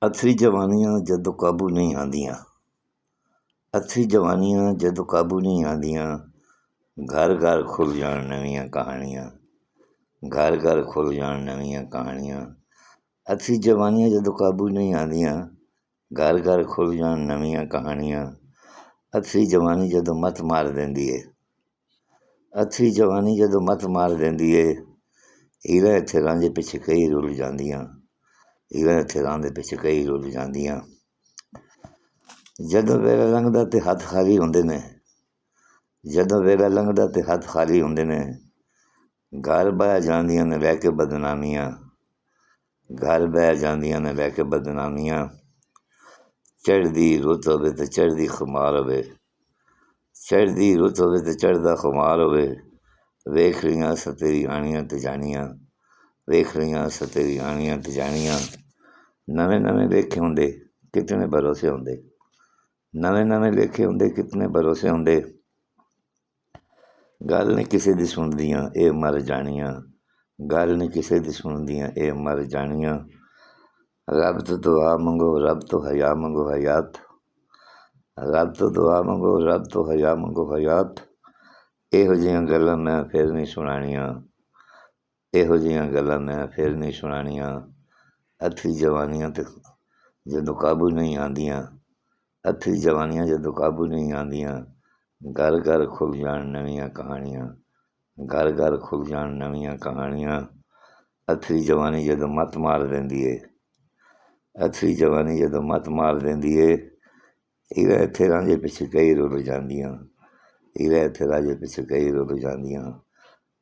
ਅੱਥਰੀ ਜਵਾਨੀਆਂ ਜਦੋਂ ਕਾਬੂ ਨਹੀਂ ਆਉਂਦੀਆਂ, ਅੱਥਰੀ ਜਵਾਨੀਆਂ ਜਦੋਂ ਕਾਬੂ ਨਹੀਂ ਆਉਂਦੀਆਂ, ਘਰ ਘਰ ਖੁੱਲ੍ਹ ਜਾਣ ਨਵੀਆਂ ਕਹਾਣੀਆਂ, ਘਰ ਘਰ ਖੁੱਲ੍ਹ ਜਾਣ ਨਵੀਆਂ ਕਹਾਣੀਆਂ। ਅੱਥਰੀ ਜਵਾਨੀਆਂ ਜਦੋਂ ਕਾਬੂ ਨਹੀਂ ਆਉਂਦੀਆਂ, ਘਰ ਘਰ ਖੁੱਲ੍ਹ ਜਾਣ ਨਵੀਆਂ ਕਹਾਣੀਆਂ। ਅੱਥਰੀ ਜਵਾਨੀ ਜਦੋਂ ਮੱਤ ਮਾਰ ਦਿੰਦੀ ਏ, ਅੱਥਰੀ ਜਵਾਨੀ ਜਦੋਂ ਮੱਤ ਮਾਰ ਦਿੰਦੀ ਏ, ਹੀਰਾ ਇੱਥੇ ਰਾਂਝੇ ਪਿੱਛੇ ਕਈ ਰੁੱਲ ਜਾਂਦੀਆਂ, ਹੀਰਾ ਇੱਥੇ ਰਾਂਝੇ ਪਿੱਛੇ ਕਈ ਰੁੱਲ ਜਾਂਦੀਆਂ। ਜਦੋਂ ਵੇਲਾ ਲੰਘਦਾ ਅਤੇ ਹੱਥ ਖਾਲੀ ਹੁੰਦੇ ਨੇ, ਜਦੋਂ ਵੇਲਾ ਲੰਘਦਾ ਅਤੇ ਹੱਥ ਖਾਲੀ ਹੁੰਦੇ ਨੇ, ਘਰ ਬਹਿ ਜਾਂਦੀਆਂ ਨੇ ਲੈ ਕੇ ਬਦਨਾਮੀਆਂ, ਘਰ ਬਹਿ ਜਾਂਦੀਆਂ ਨੇ ਲੈ ਕੇ ਬਦਨਾਮੀਆਂ। ਚੜ੍ਹਦੀ ਰੁੱਤ ਹੋਵੇ ਅਤੇ ਚੜ੍ਹਦੀ ਖੁਮਾਰ ਹੋਵੇ, ਚੜ੍ਹਦੀ ਰੁੱਤ ਹੋਵੇ ਅਤੇ ਚੜ੍ਹਦਾ ਖੁਮਾਰ ਹੋਵੇ, ਵੇਖ ਲਈਆਂ ਅਸਾਂ ਤੇਰੀ ਆਣੀਆਂ ਅਤੇ ਜਾਣੀਆਂ, ਵੇਖ ਲਈਆਂ ਅਸਾਂ ਤੇਰੀ ਆਣੀਆਂ ਅਤੇ ਜਾਣੀਆਂ। ਨਵੇਂ ਨਵੇਂ ਲੇਖੇ ਹੁੰਦੇ ਕਿਤਨੇ ਭਰੋਸੇ ਹੁੰਦੇ, ਨਵੇਂ ਨਵੇਂ ਲੇਖੇ ਹੁੰਦੇ ਕਿਤਨੇ ਭਰੋਸੇ ਹੁੰਦੇ। ਗੱਲ ਨਹੀਂ ਕਿਸੇ ਦੀ ਸੁਣਦੀਆਂ ਇਹ ਮਰ ਜਾਣੀਆਂ, ਗੱਲ ਨਹੀਂ ਕਿਸੇ ਦੀ ਸੁਣਦੀਆਂ ਇਹ ਮਰ ਜਾਣੀਆਂ। ਰੱਬ ਤੋਂ ਦੁਆ ਮੰਗੋ, ਰੱਬ ਤੋਂ ਹਯਾ ਮੰਗੋ ਹਯਾਤ, ਰੱਬ ਤੋਂ ਦੁਆ ਮੰਗੋ, ਰੱਬ ਤੋਂ ਹਯਾ ਮੰਗੋ ਹਯਾਤ। ਇਹੋ ਜਿਹੀਆਂ ਗੱਲਾਂ ਮੈਂ ਫਿਰ ਨਹੀਂ ਸੁਣਾਉਣੀਆਂ, ਇਹੋ ਜਿਹੀਆਂ ਗੱਲਾਂ ਮੈਂ ਫਿਰ ਨਹੀਂ ਸੁਣਾਉਣੀਆਂ। ਅੱਥਰੀ ਜਵਾਨੀਆਂ ਤੇ ਜਦੋਂ ਕਾਬੂ ਨਹੀਂ ਆਉਂਦੀਆਂ, ਅੱਥਰੀ ਜਵਾਨੀਆਂ ਜਦੋਂ ਕਾਬੂ ਨਹੀਂ ਆਉਂਦੀਆਂ, ਘਰ ਘਰ ਖੁੱਲ੍ਹ ਜਾਣ ਨਵੀਆਂ ਕਹਾਣੀਆਂ, ਘਰ ਘਰ ਖੁੱਲ੍ਹ ਜਾਣ ਨਵੀਆਂ ਕਹਾਣੀਆਂ। ਅੱਥਰੀ ਜਵਾਨੀ ਜਦੋਂ ਮੱਤ ਮਾਰ ਦਿੰਦੀ ਏ, ਅੱਥਰੀ ਜਵਾਨੀ ਜਦੋਂ ਮੱਤ ਮਾਰ ਦਿੰਦੀ ਏ, ਹੀਰਾ ਇੱਥੇ ਰਾਂਝੇ ਪਿੱਛੇ ਕਈ ਰੁੱਲ ਜਾਂਦੀਆਂ, ਹੀਰਾ ਇੱਥੇ ਰਾਂਝੇ ਪਿੱਛੇ ਕਈ ਰੁੱਲ ਜਾਂਦੀਆਂ।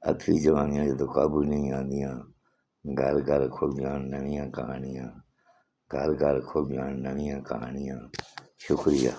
ਅੱਥਰੀ ਜਵਾਨੀਆਂ ਜਦੋਂ ਕਾਬੂ ਨਹੀਂ ਆਉਂਦੀਆਂ, ਘਰ ਘਰ ਖੁੱਲ੍ਹ ਜਾਣ ਨਵੀਆਂ ਕਹਾਣੀਆਂ, ਘਰ ਘਰ ਖੁੱਲ੍ਹ ਜਾਣ ਨਵੀਆਂ ਕਹਾਣੀਆਂ। ਸ਼ੁਕਰੀਆ।